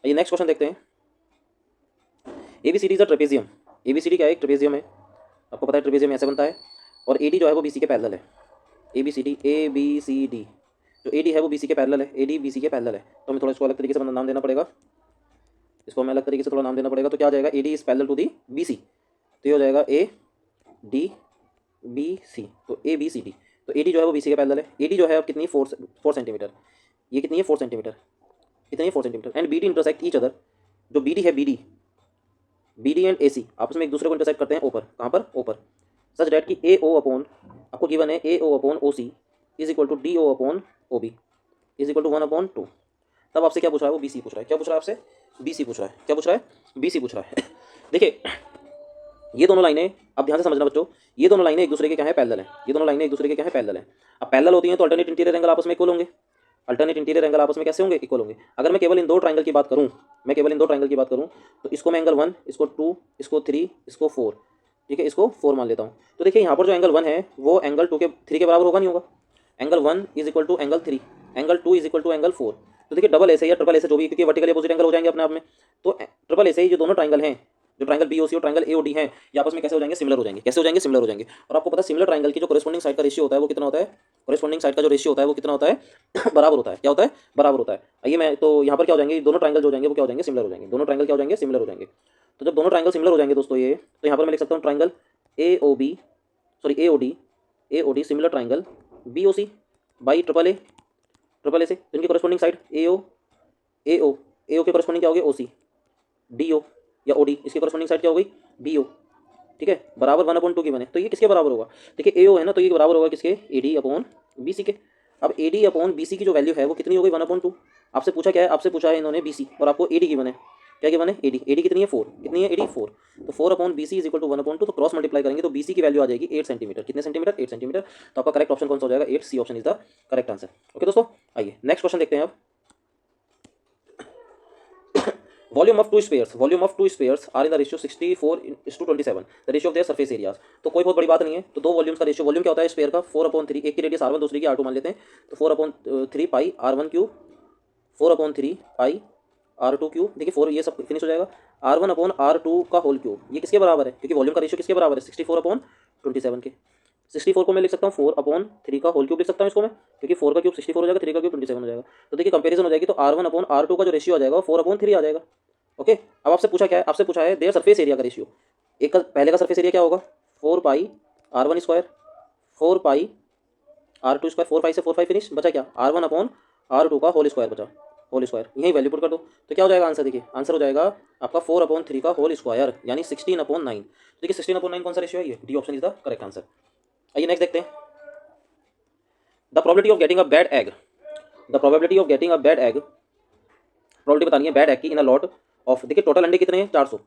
आइए नेक्स्ट क्वेश्चन देखते हैं। ABCD is a trapezium. ABCD क्या है, एक ट्रेपेजियम है। आपको पता है ट्रेपेजियम ऐसे बनता है और AD जो है वो BC के पैरेलल है। ABCD जो AD है वो BC के पैरेलल है, AD BC के पैरेलल है। तो हमें थोड़ा इसको अलग तरीके से नाम देना पड़ेगा, इसको हमें अलग तरीके से थोड़ा नाम देना पड़ेगा। तो क्या आ जाएगा, AD is parallel to the BC। तो ये हो जाएगा ADBC, तो ABCD। तो AD जो है वो BC के पैरेलल है। AD जो है अब कितनी 4 सेंटीमीटर, ये कितनी है 4 सेंटीमीटर, कितनी है 4 centimetre. And BD intersect each other, जो BD है BD एंड AC आपस में एक दूसरे को इंटरसेक्ट करते हैं ऊपर, कहाँ पर, ऊपर। सच डैट कि AO अपॉन, आपको गिवन है AO upon OC is equal to DO upon OB is equal to 1/2। तब आपसे क्या पूछ रहा है, वो BC पूछ रहा है। क्या पूछ रहा है आपसे, BC पूछ रहा है। क्या पूछ रहा है, BC पूछ रहा है। देखिए ये दोनों लाइनें, अब ध्यान से समझना बच्चों, ये दोनों लाइनें एक दूसरे के क्या है, पैरेलल है। ये दोनों लाइनें एक दूसरे के क्या है, पैरेलल है। अब पैरेलल होती हैं तो अल्टरनेट इंटीरियर एंगल आपस में इक्वल होंगे। अल्टरनेट इंटीरियर एंगल आपस में कैसे होंगे, इक्वल होंगे। अगर मैं केवल इन दो ट्राइंगल की बात करूं, मैं केवल इन दो ट्राइंगल की बात करूं तो इसको मैं एंगल 1, इसको 2, इसको 3, इसको 4, ठीक है, इसको 4 मान लेता हूं। तो देखिए यहाँ पर जो एंगल 1 है वो एंगल 2 के 3 के बराबर होगा, नहीं होगा। Angle 1 is equal to angle 3, angle 2 is equal to angle 4। तो देखिए डबल ऐसे या ट्रिपल ऐसे जो भी, क्योंकि वर्टिकल अपोजिट एंगल हो जाएंगे अपने आप में। तो ट्रिपल ऐसे ही जो दोनों ट्राइंगल हैं, जो ट्राइंगल BOC और ट्राइंगल AOD हैं, ये आपस में कैसे हो जाएंगे, सिमिलर हो जाएंगे। कैसे हो जाएंगे, सिमिलर हो जाएंगे। और आपको पता है सिमिलर ट्राइंगल की जो कॉरेस्पॉन्डिंग साइड का रेशियो होता है वो कितना होता है, कॉरेस्पॉन्डिंग साइड का जो रेशियो होता है वो कितना होता है बराबर होता है। क्या होता है, बराबर होता है। आइए मैं तो यहाँ पर क्या हो जाएंगे, दोनों ट्राइंगल जो हो जाएंगे वो क्या हो जाएंगे, सिमिलर हो जाएंगे। दोनों ट्राइंगल क्या हो जाएंगे, सिमिलर हो जाएंगे। तो जब दोनों ट्राइंगल सिमिलर हो जाएंगे दोस्तों ये, तो यहाँ पर मैं लिख सकता हूँ triangle AOD similar triangle BOC by triple A से, जिनकी कॉरेस्पॉन्डिंग साइड AO के कॉरेस्पॉन्डिंग क्या होगी OC, DO या OD, इसकी कॉरेस्पॉन्डिंग साइड क्या हो गई BO, ठीक है, बराबर 1/2 की बने। तो ये किसके बराबर होगा, देखिए AO है ना, तो ये बराबर होगा किसके, AD अपॉन BC के। अब AD अपॉन BC की जो वैल्यू है वो कितनी हो गई, 1/2। आपसे पूछा क्या है, आपसे पूछा है इन्होंने BC और आपको AD की बने, क्या बने AD कितनी है 4, कितनी है AD 4। तो 4/BC इज इक्वल टू 1/2। तो क्रॉस मल्टीप्लाई करेंगे तो BC की वैल्यू आ जाएगी 8 सेंटीमीटर। कितने सेंटीमीटर, 8 सेंटीमीटर। तो आपका करेक्ट ऑप्शन कौन सा हो जाएगा, 8, C option is the correct answer. Okay दोस्तों, आइए नेक्स्ट क्वेश्चन देखते हैं अब। Volume of two spheres are in the ratio 64:27, the ratio of their surface areas. तो कोई बहुत बड़ी बात नहीं है, तो दो वॉल्यूम्स का रेशियो, वॉल्यूम क्या होता है स्पेयर का 4/3, एक की रेडियस r1 दूसरी की r2 मान लेते हैं, तो 4/3 पाई r1 क्यूब, 4/3 पाई r2 क्यूब, देखिए 4 ये सब फिनिश हो जाएगा, r1/r2 का होल क्यूब, ये किसके बराबर है, क्योंकि वॉल्यूम का रेशियो किसके बराबर है 64/27 के। 64 को मैं लिख सकता हूँ 4/3 का होल क्यूब लिख सकता हूँ इसको मैं, क्योंकि 4 का क्यूब 64 हो जाएगा, 3 का क्यूब 27 हो जाएगा। तो देखिए कंपैरिजन हो जाएगी, तो r1/r2 का जो रेशियो आ जाएगा वो 4/3 आ जाएगा। ओके, अब आपसे पूछा क्या है, आपसे पूछा है देयर सरफेस एरिया का रेशियो। एक का पहले का सरफेस एरिया क्या होगा 4 पाई r1 स्क्वायर, 4 पाई r2 स्क्वायर, 4 पाई से 4 पाई फिनिश, बचा क्या r1/r2 का होल स्क्वायर बचा, होल स्क्वायर, यही वैल्यू पुट कर दो, तो क्या हो जाएगा आंसर, देखिए आंसर हो जाएगा आपका 4/3 का होल स्क्वायर यानी 16/9। देखिए 16/9 कौन सा रेशियो है, ये D option is the correct answer. आइए नेक्स्ट देखते हैं, the probability of getting a bad egg, the probability of getting a bad egg, probability बतानी है बैड एग की इन अ लॉट ऑफ, देखिए टोटल अंडे कितने हैं 400,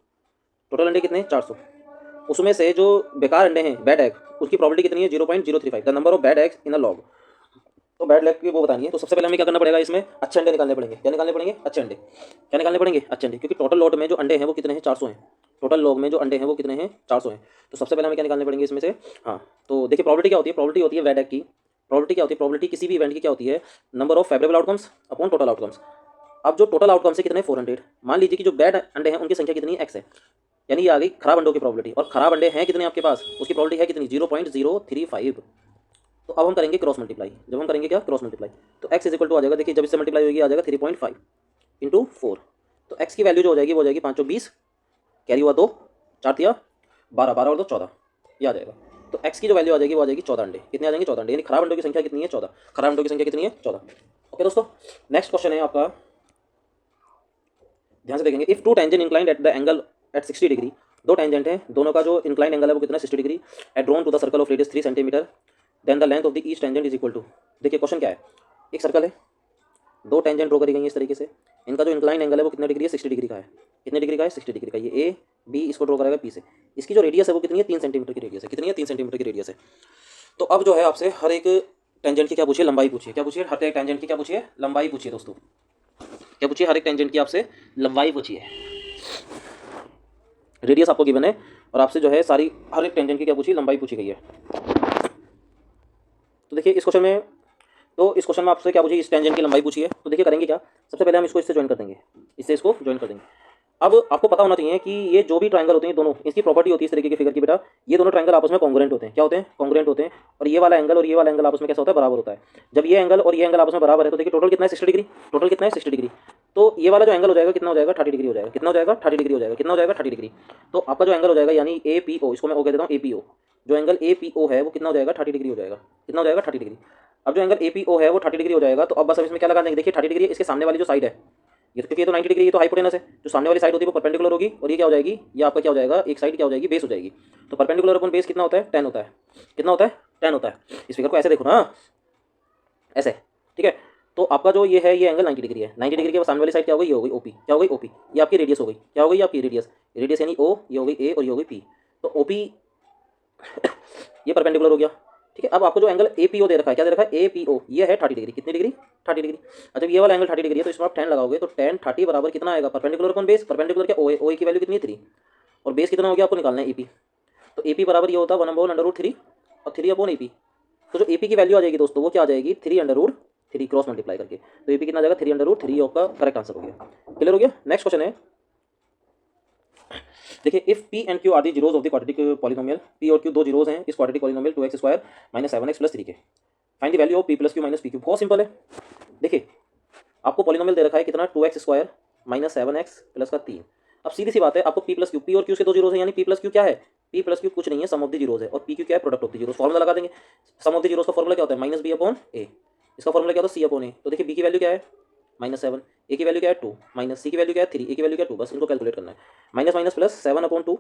टोटल अंडे कितने हैं 400, उसमें से जो बेकार अंडे हैं बैड एग उसकी प्रोबेबिलिटी कितनी है 0.035, the number of bad eggs in a log. तो बैड लैग की वो बतानी है, तो सबसे पहले हमें क्या करना पड़ेगा, इसमें अच्छे अंडे निकालने पड़ेंगे, क्या निकालने पड़ेंगे अच्छे अंडे, क्या निकालने पड़ेंगे अच्छे अंडे, क्योंकि टोटल लॉट में जो अंडे हैं वो कितने हैं 400 हैं, टोटल लॉग में जो अंडे हैं वो कितने हैं 400 हैं। तो सबसे पहले हमें क्या निकालने पड़ेंगे इसमें से, हाँ तो देखिए प्रोबेबिलिटी क्या होती है, प्रोबेबिलिटी होती है बैड एग की, प्रोबेबिलिटी क्या होती है, प्रोबेबिलिटी किसी भी इवेंट की क्या होती है, number of favourable outcomes upon total outcomes. अब जो टोटल आउटकम्स है कितने 400, मान लीजिए कि जो बैड अंडे हैं उनकी संख्या कितनी एक्स है, यानी ये आ गई खराब अंडों की प्रोबेबिलिटी, और खराब अंडे हैं कितने आपके पास, उसकी प्रोबेबिलिटी है कितनी 0.035। तो अब हम करेंगे क्रॉस मल्टीप्लाई, जब हम करेंगे क्या क्रॉस मल्टीप्लाई, तो x इज इक्वल टू आ जाएगा, देखिए जब इससे मल्टीप्लाई होगी आ जाएगा 3.5 इंटू 4, तो x की वैल्यू जो हो जाएगी वो हो जाएगी 520, कैरी हुआ 2, 4 दिया 12, 12 और 2 14, ये आ जाएगा। तो x की जो वैल्यू आ जाएगी वो आ जाएगी 14 अंडे, कितने आ जाएंगे 14 अंडे, यानी खराब अंडों की संख्या कितनी है 14, खराब अंडों की संख्या कितनी है 14। ओके दोस्तों, नेक्स्ट क्वेश्चन है आपका, ध्यान से देखेंगे, if two tangent inclined at the angle at 60 degree, दो टेंजेंट हैं दोनों का जो इंक्लाइंड एंगल है वो कितना 60 degree, at drawn to the circle of radius 3 centimetre, then the length of the each tangent is equal to. देखिए क्वेश्चन क्या है, एक सर्कल है, दो टेंजेंट ड्रॉ करी गई है इस तरीके से, इनका जो इंक्लाइंड एंगल है वो कितना डिग्री है 60 डिग्री का है, कितने डिग्री का है 60 डिग्री का, ये ए बी इसको ड्रॉ करेगा पी से, इसकी जो रेडियस है वो कितनी है 3 सेंटीमीटर की रेडियस है, कितनी है 3 सेंटीमीटर की रेडियस है। तो अब जो है आपसे हर एक टेंजेंट की क्या पूछिए लंबाई पूछिए, क्या पूछिए हर एक टेंजेंट की क्या पूछिए लंबाई पूछिए दोस्तों, क्या पूछिए हर एक टेंजेंट की आपसे लंबाई पूछिए, रेडियस आपको गिवन है और आपसे जो है सारी हर एक टेंजेंट की क्या पूछी लंबाई पूछी गई है। तो देखिए इस क्वेश्चन में, तो इस क्वेश्चन में आपसे क्या पूछी, इस टेंजेंट की लंबाई पूछी है, तो देखिए करेंगे क्या, सबसे पहले हम इसको इससे ज्वाइन कर देंगे, इससे इसको ज्वाइन कर देंगे। अब आपको पता होना चाहिए कि ये जो भी ट्रायंगल होते हैं दोनों, इसकी प्रॉपर्टी होती है इस तरीके की फिगर की बेटा, ये दोनों ट्रायंगल आपस में कॉन्ग्रुएंट होते हैं, क्या होते हैं कॉन्ग्रुएंट होते हैं, और ये वाला एंगल और ये वाला एंगल आपस में कैसा होता है बराबर होता है। जब ये एंगल और ये एंगल आपस में बराबर है तो देखिए टोटल कितना है 60 डिग्री, टोटल कितना है 60 डिग्री, तो ये वाला जो एंगल हो जाएगा कितना हो जाएगा 30 डिग्री हो जाएगा, कितना हो जाएगा 30 डिग्री हो जाएगा, कितना हो जाएगा 30 डिग्री। तो आपका जो एंगल हो जाएगा यानी ए पी ओ, इसको मैं ओ कह देता हूँ ए पी ओ, जो एंगल ए पी ओ है वो कितना हो जाएगा 30 डिग्री हो जाएगा, कितना हो जाएगा 30 डिग्री। अब जो एंगल ए पी ओ है वो 30 डिग्री हो जाएगा, तो अब बस हम इसमें क्या लगा देंगे, देखिए 30 डिग्री इसके सामने वाली जो साइड है, ये तो क्योंकि ये तो 90 डिग्री, ये तो हाइपोटेनस है, जो सामने वाली साइड होती है वो परपेंडिकुलर होगी, और ये क्या हो जाएगी, ये आपका क्या हो जाएगा एक साइड क्या हो जाएगी बेस हो जाएगी। तो परपेंडिकुलर अपन बेस कितना होता है 10 होता है, कितना होता है 10 होता है। इस फिगर को ऐसे देखो ना, ऐसे, ठीक है। तो आपका जो ये है ये एंगल 90 डिग्री है, 90 डिग्री के सामने वाली साइड क्या हो गई, ये हो गई ओपी, क्या हो गई ओपी, ये आपकी रेडियस हो गई, क्या हो गई आपकी रेडियस, रेडियस यानी ओ, ये हो गई ए और ये हो गई पी, तो ओपी ये परपेंडिकुलर हो गया, ठीक है। अब आपको जो एंगल ए पी ओ दे रखा है, क्या दे रखा है ए पी ओ, ये है 30 डिग्री, कितनी डिग्री 30 डिग्री। अच्छा ये वाला एंगल 30 डिग्री है, तो इसमें आप 10 लगाओगे तो 10 30 बराबर कितना आएगा, परपेंडिकुलर अपन बेस, परपेंडिकुलर क्या ओ ए की वैल्यू कितनी है 3, और बेस कितना हो गया आपको निकालना है ए पी, तो ए पी बराबर ये होता है 1/√3 और 3 ए पी। तो जो ए पी की वैल्यू आ जाएगी दोस्तों वो क्या आ जाएगी 3/√3 क्रॉस मल्टीप्लाई करके, तो ए पी कितना आ जाएगा 3/√3 आपका करेक्ट आंसर हो गया। क्लियर हो गया। नेक्स्ट क्वेश्चन है, देखिए if P and Q are the zeros of the quadratic polynomial, P और क्यू दो जीरोज हैं इस quadratic polynomial 2x square minus 7x plus 3 के, find the value of p plus Q minus P Q. बहुत सिंपल है, देखिए आपको पॉलिनोमियल दे रखा है कितना 2x square minus 7x plus का 3। अब सीधी सी बात है, आपको p प्लस क्यू, पी और क्यू से दो जीरोज है, यानी p प्लस क्यू क्या है, p प्लस क्यू कुछ नहीं है सम ऑफ द जीरोज है, और p क्यू क्या है product of the zeros. Formula लगा देंगे, सम ऑफ द जीरोज का फॉर्मूला क्या होता है माइनस बी अपॉन ए, इसका फॉर्मूला क्या होता है सी अपॉन ए। तो देखिए b की वैल्यू क्या है -7, ए की वैल्यू क्या है 2, माइनस सी की वैल्यू क्या है 3, ए की वैल्यू क्या है 2, बस इनको कैलकुलेट करना है। माइनस माइनस प्लस 7/2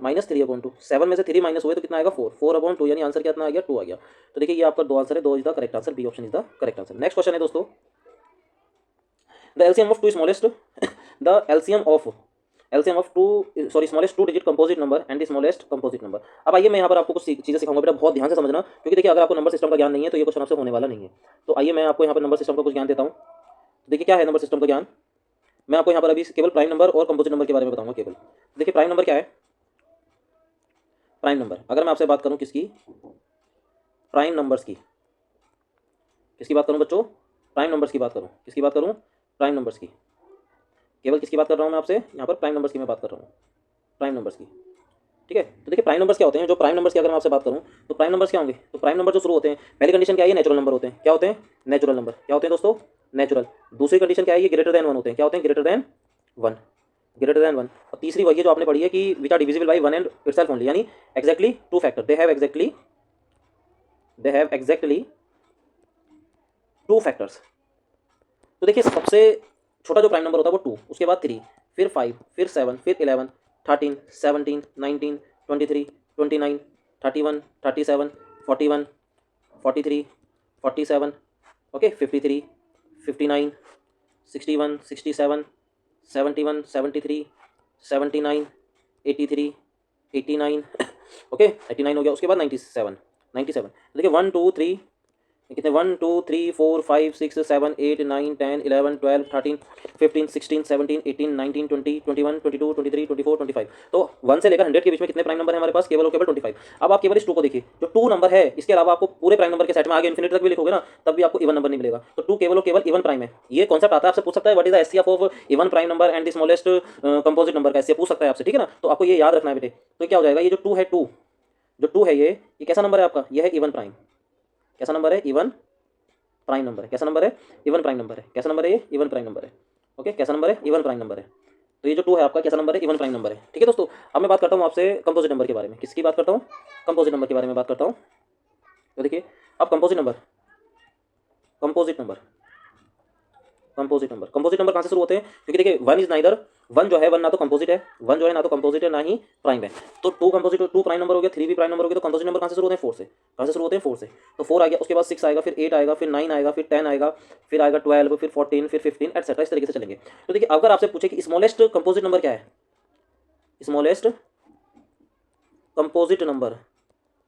माइनस 3/2, 7 में से 3 माइनस हुए तो कितना आएगा 4, 4/2 यानी आंसर कितना आ गया 2 आ गया। तो देखिए ये आपका दो आंसर है, 2 is the correct answer, B option is the correct answer. Next question है दोस्तों, the LCM of two smallest the smallest two digit composite number and the smallest composite number. अब आइए मैं यहाँ पर आपको कुछ चीज़ें सिखाऊंगा बेटा, बहुत ध्यान से समझना, क्योंकि देखिए अगर आपको नंबर सिस्टम का ज्ञान नहीं है तो ये क्वेश्चन आपसे होने वाला नहीं है। तो आइए मैं आपको यहाँ पर नंबर सिस्टम का कुछ ज्ञान देता हूँ। देखिए क्या है नंबर सिस्टम का ज्ञान, मैं आपको यहाँ पर अभी केवल प्राइम नंबर और कंपोजिट नंबर के बारे में बताऊंगा केवल। देखिए प्राइम नंबर क्या है, प्राइम नंबर अगर मैं आपसे बात करूँ किसकी, प्राइम नंबर्स की, किसकी बात करूँ बच्चों, प्राइम नंबर्स की बात करूँ, किसकी बात करूँ, प्राइम नंबर्स की, केवल किसकी बात कर रहा हूँ मैं आपसे यहाँ पर, प्राइम नंबर्स की मैं बात कर रहा हूँ, प्राइम नंबर्स की। ठीक है, तो देखिए प्राइम नंबर्स क्या होते हैं, जो प्राइम नंबर्स की अगर मैं आपसे बात करूँ तो प्राइम नंबर्स क्या होंगे, तो प्राइम नंबर जो शुरू होते हैं, पहली कंडीशन क्या है, ये नेचुरल नंबर होते हैं, क्या होते हैं, नेचुरल नंबर, क्या होते हैं दोस्तों, नेचुरल। दूसरी कंडीशन क्या है, ये ग्रेटर देन वन होते हैं, क्या होते हैं, greater than one, greater than one. और तीसरी वही है जो आपने पढ़ी है कि which are divisible by one and itself only, यानी exactly two factor, they have exactly two factors. तो देखिए सबसे छोटा जो प्राइम नंबर होता है वो टू, उसके बाद थ्री, फिर फाइव, फिर सेवन, फिर 11, 13, 17, 19, 23, 29, 31, 37, 41, 43, 47, ओके 53, 59, 61, 67, 71, 73, 79, 83, 89, ओके 89 हो गया, उसके बाद 97, 97। देखिए 1 2 3 कितने, 1 2 3 4 5 6 7 8 9 10 11 12 13 15 16 17 18 19 20 21 22 23 24 25। तो 1 से लेकर 100 के बीच में कितने प्राइम नंबर है हमारे पास, केवल और केवल 25। अब आप केवल इस 2 को देखिए, जो 2 नंबर है इसके अलावा आपको पूरे प्राइम नंबर के सेट में आगे इन्फिनिटी तक भी लिखोगे ना तब भी आपको इवन नंबर नहीं मिलेगा। तो 2 केवल और केवल इवन प्राइम है। ये कॉन्सेप्ट आता है, आपसे पूछ सकता है what is the HCF of even prime number and the smallest composite number का, ऐसे पूछ सकता है आपसे, ठीक है ना। तो आपको ये याद रखना है बेटे। तो क्या हो जाएगा, ये जो 2 है, 2 जो 2 है ये कैसा नंबर है आपका, ये है इवन प्राइम, कैसा नंबर है, इवन प्राइम नंबर है, कैसा नंबर है, इवन प्राइम नंबर है, कैसा नंबर है, ये इवन प्राइम नंबर है, ओके कैसा नंबर है, इवन प्राइम नंबर है। तो ये जो 2 है आपका कैसा नंबर है, इवन प्राइम नंबर है, ठीक है दोस्तों। अब मैं बात करता हूँ आपसे कंपोजिट नंबर के बारे में, किसकी बात करता हूँ, कंपोजिट नंबर के बारे में बात करता हूँ। तो देखिए अब composite number, composite number, composite number कहाँ से शुरू होते हैं, क्योंकि देखिए वन इज नाइदर, वन जो है, वन ना तो कंपोजिट है, वन जो है ना तो कंपोजिट है ना ही प्राइम है। तो 2 कंपोजिट, 2 प्राइम नंबर हो गया, 3 भी प्राइम नंबर हो गया, तो कंपोजिट नंबर कहाँ से शुरू होते हैं, 4 से, कहाँ से शुरू होते हैं, 4 से। तो 4 आ गया, उसके बाद 6 आएगा, फिर 8 आएगा, फिर 9 आएगा, फिर 10 आएगा, फिर आएगा 12, फिर 14, फिर 15 एटसेट्रा, इस तरीके से चलेंगे। तो देखिए अगर आपसे पूछे कि स्मॉलेस्ट कंपोजिट नंबर क्या है, smallest composite number,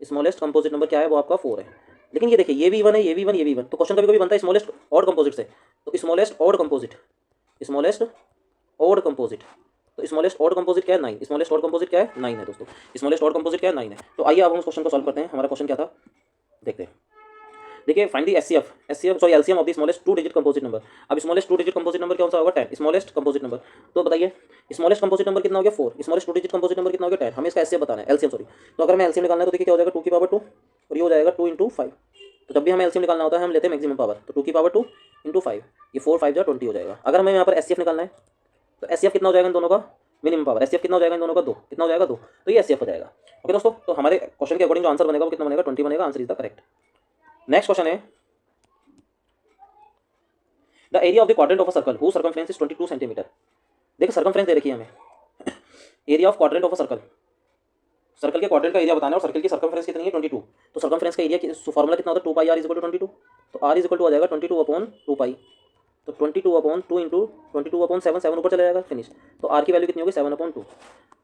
smallest composite number क्या है, वो आपका 4 है। लेकिन ये देखिए ये भी 1 है, ये भी 1, ये भी 1, तो क्वेश्चन कभी कभी बनता है स्मॉलेस्ट ऑड कंपोजिट से। तो smallest odd composite, smallest odd composite, तो स्मॉलेस्ट ऑड कंपोजिट क्या है, 9, स्मॉलेस्ट ऑड कंपोजिट क्या है, 9 है दोस्तों, स्मॉलेस्ट ऑड कंपोजिट क्या है, 9 है। तो आइए अब हम उस क्वेश्चन को सॉल्व करते हैं। हमारा क्वेश्चन क्या था, देखते हैं। देखिए find the HCF sorry LCM of the smallest 2 digit composite number. अब स्मॉलेस्ट 2 डिजिट कंपोजिट नंबर कौन सा होगा, 10, स्मॉलेस्ट कंपोजिट नंबर। तो बताइए स्मॉलेस्ट कंपोजिट नंबर कितना हो गया, 4, स्मॉलेस्ट 2 डिजिट कंपोजिट नंबर कितना हो गया, 10। हमें इसका एचसीएफ बताना है, एलसीएम सॉरी। तो अगर मैं एलसीएम निकालना है तो देखिए क्या हो जाएगा, 2 की पावर 2 और ये हो जाएगा 2 × 5। तो जब भी हमें एलसीएम निकालना होता है हम लेते हैं मैक्सिमम पावर, तो 2 की पावर 2 × 5, ये 4 5 20 हो जाएगा। अगर हमें यहाँ पर एचसीएफ निकालना है तो एचसीएफ कितना हो जाएगा इन दोनों का, मिनिमम पावर, एचसीएफ कितना हो जाएगा इन दोनों का, 2, कितना हो जाएगा, 2, तो ये एचसीएफ हो जाएगा। ओके दोस्तों, तो हमारे क्वेश्चन के अकॉर्डिंग जो आंसर बनेगा वो कितना बनेगा, 20 बनेगा, answer is the correct. Next question है, the area of the quadrant of a circle whose circumference is 22 centimetre. देखिए सर्कमफ्रेंस दे रखी है हमें, area of quadrant of a circle, circle के क्वाड्रेंट का एरिया बताना है और सर्कल की सर्कमफ्रेंस कितनी है, 22। तो सर्कमफ्रेंस का एरिया फॉर्मूला कितना होता है, 2 पाई r इज इक्वल टू 22। तो r इज इक्वल टू आ जाएगा 22/2 पाई, तो 22/2 इंटू 22/7, 7 ऊपर चला जाएगा, फिनिश। तो r की वैल्यू कितनी होगी, 7/2।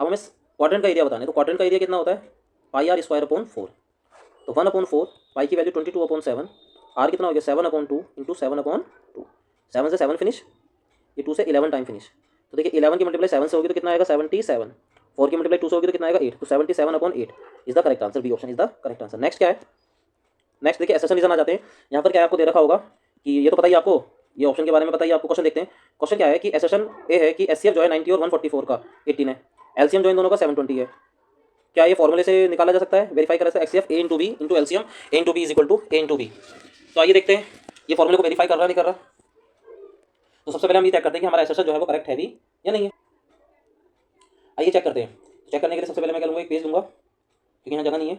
अब हमें क्वाड्रेंट का एरिया बताना है, तो क्वाड्रेंट का एरिया कितना होता है, पाई r स्क्वायर अपॉन 4। तो 1/4, पाई की वैल्यू 22/7, r कितना हो गया, 7/2 इंटू 7/2, 7 से 7 फिनिश, ये 2 से 11 टाइम फिनिश। तो देखिए 11 की मल्टीप्लाई 7 से होगी तो कितना आएगा, 77, 4 की मल्टीप्लाई 2 से होगी तो कितना आएगा, 8, तो 77/8 is the correct answer, B option is the correct answer. Next क्या है, नेक्स्ट देखिए एसेशन रीजन आ जाते हैं। यहाँ पर क्या है आपको दे रखा होगा कि ये तो पता ही आपको, ये ऑप्शन के बारे में बताइए आपको। क्वेश्चन देखते हैं, क्वेश्चन क्या है कि एसेशन ए है कि एचसीएफ जो है 90 और 144 का 18 है, एलसीएम जो इन दोनों का 720 है। क्या ये फॉर्मूले से निकाला जा सकता है, वेरीफाई करा सकता है, HCF A into B into LCM A into B is equal to A into B. तो आइए देखते हैं ये फॉर्मूले को वेरीफाई कर रहा है नहीं कर रहा। तो सबसे पहले हम ये चेक करते हैं कि हमारा एसेशन जो है वो करेक्ट है भी या नहीं है। आइए चेक करते हैं। चेक करने के लिए सबसे पहले मैं क्या लूँगा, एक पेज लूँगा क्योंकि यहाँ जगह नहीं है।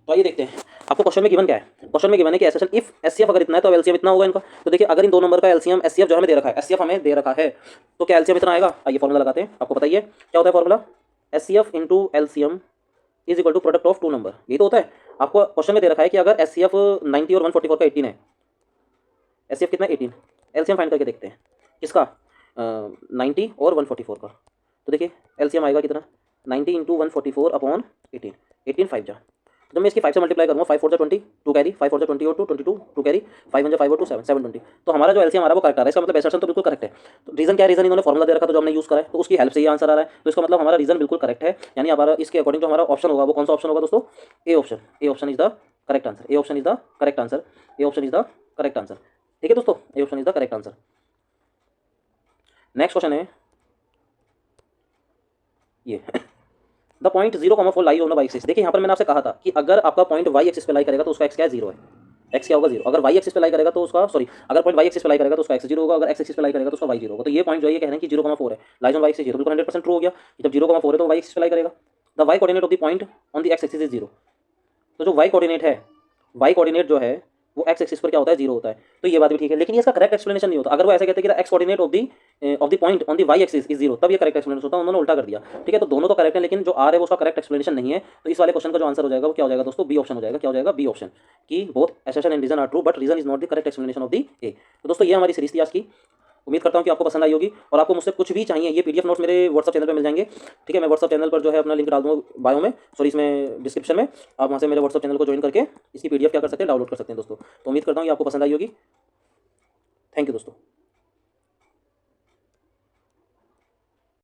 तो आइए देखते हैं आपको क्वेश्चन में गिवन क्या है। क्वेश्चन में गिवन है कि एसेशन इफ एचसीएफ अगर इतना है तो एलसीएम इतना होगा इनका। तो देखिए अगर इन 2 नंबर का एलसीएम एचसीएफ जो हमें दे रखा है, एचसीएफ हमें दे रखा है, तो क्या एलसीएम इतना आएगा। आइए फॉर्मूला लगाते हैं, आपको बताइए क्या होता है formula, HCF into LCM is equal to product of 2 number, यही तो होता है। आपको क्वेश्चन में दे रखा है कि अगर एचसीएफ 90 और 144 का 18 है, एचसीएफ कितना है 18, एलसीएम फाइंड करके देखते हैं किसका, 90 और 144 का। तो देखिए एलसीएम आएगा कितना, 90 इंटू 144 अपॉन 18, 18 5 जा, जब मैं इसकी 5 से मल्टीप्लाई करूँगा, 5 4 20, 2 कैरी, 5 4 20 और 2 22, 2 कैरी, 5 1 5 और 2 7 720। तो हमारा जो एलसीएम आ रहा है वो करेक्ट आ रहा है, इसका मतलब एसर्शन तो बिल्कुल करेक्ट है। तो रीजन क्या है, रीजन इन्होंने फॉर्मुला दे रखा था जो हमने यूज़ करा है, तो उसकी हेल्प से ये आंसर आ रहा है। तो इसका मतलब हमारा रीजन बिल्कुल करेक्ट है, यानी हमारा इसके अकॉर्डिंग जो हमारा ऑप्शन होगा वो कौन सा ऑप्शन होगा दोस्तों, A option. A option is the correct answer, A option is the correct answer, A option is the correct answer. ठीक है दोस्तों, A option is the correct answer. Next question है ये the point 0,4 lie on the Y axis. देखिए यहाँ पर मैंने आपसे कहा था कि अगर आपका पॉइंट वाई एक्सिस पे लाई करेगा तो उसका एक्स क्या है, 0 है। एक्स क्या होगा, 0। अगर वाई एक्सिस पे लाई करेगा तो उसका अगर पॉइंट वाई एक्सिस पे लाई करेगा तो उसका एक्स 0 होगा, अगर एक्स एक्सिस पे लाई करेगा तो उसका वाई 0 होगा। तो ये पॉइंट जो है ये कह रहे हैं कि 0,4 है, लाइज ऑन वाई एक्सिस 0, बिल्कुल 100% ट्रू हो गया कि जब 0,4 है तो वाई एक्सिस पे लाई करेगा। The Y coordinate of the point on the X axis is 0। तो जो वाई कोऑर्डिनेट है, वाई कोऑर्डिनेट जो है वो एक्स एक्सिस पर क्या होता है, 0 होता है। तो ये बात भी ठीक है, लेकिन इसका करेक्ट एक्सप्लेनेशन नहीं होता। अगर वो ऐसे कहते हैं कि X coordinate of the point on the Y axis is 0, तब ये करेक्ट एक्सप्लेनेशन होता है। उन्होंने उल्टा कर दिया। ठीक है, तो दोनों तो करेक्ट है, लेकिन जो आर है वो उसका करेक्ट एक्सप्लेनेशन नहीं है। तो इस वाले क्वेश्चन का जो आंसर हो जाएगा वो क्या हो जाएगा दोस्तों, बी ऑप्शन हो जाएगा। क्या हो जाएगा, बी ऑप्शन, कि both assertion and reason are true but reason is not the correct explanation of the A. तो दोस्तों ये हमारी सीरीज थी आज की। उम्मीद करता हूँ कि आपको पसंद आई होगी, और आपको मुझसे कुछ भी चाहिए ये पीडीएफ नोट्स मेरे व्हाट्सअप चैनल पे मिल जाएंगे। ठीक है, मैं व्हाट्सअप चैनल पर जो है अपना लिंक डाल दूँगा बायो में, सॉरी इसमें डिस्क्रिप्शन में। आप वहाँ से मेरे व्हाट्सअप चैनल को ज्वाइन करके इसकी पीडीएफ क्या कर सकते हैं, डाउनलोड कर सकते हैं दोस्तों। तो उम्मीद करता हूँ कि आपको पसंद आई होगी। थैंक यू दोस्तों।